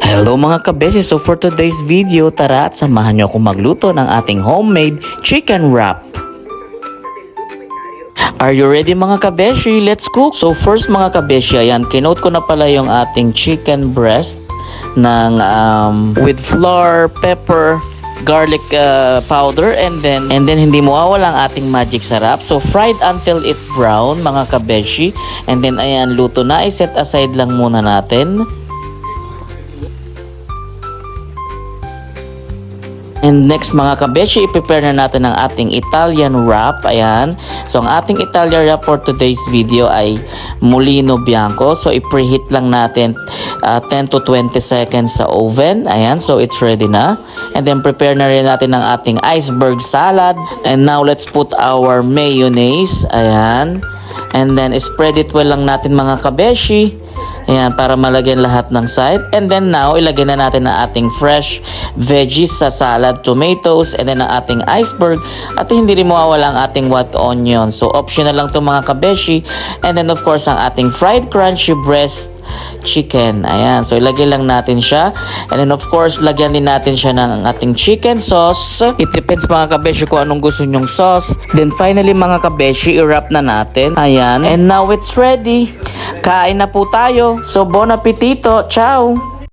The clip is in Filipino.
Hello mga kabeshi, so for today's video, tara at samahan nyo akong magluto ng ating homemade chicken wrap. Are you ready mga kabeshi? Let's cook! So first mga kabeshi, ayan, kinote ko na pala yung ating chicken breast ng with flour, pepper, garlic powder, and then hindi mawawala ang ating magic sarap. So fried until it brown mga kabeshi, and then ayan, luto na, i-set aside lang muna natin. And next mga kabeshi, i-prepare na natin ang ating Italian wrap. Ayan. So ang ating Italian wrap for today's video ay Mulino Bianco. So i-preheat lang natin 10 to 20 seconds sa oven. Ayan. So it's ready na. And then prepare na rin natin ang ating iceberg salad. And now let's put our mayonnaise. Ayan. And then spread it well lang natin mga kabeshi. Ayan, para malagyan lahat ng side. And then now, ilagay na natin ang ating fresh veggies sa salad, tomatoes, and then ang ating iceberg. At hindi rin mawawala ang ating white onion. So, optional lang ito mga kabeshi. And then of course, ang ating fried crunchy breast chicken. Ayan, so ilagay lang natin siya. And then of course, lagyan din natin siya ng ating chicken sauce. It depends mga kabeshi kung anong gusto nyong sauce. Then finally mga kabeshi, i-wrap na natin. Ayan, and now it's ready. Kain na po tayo. So bon appetito. Ciao!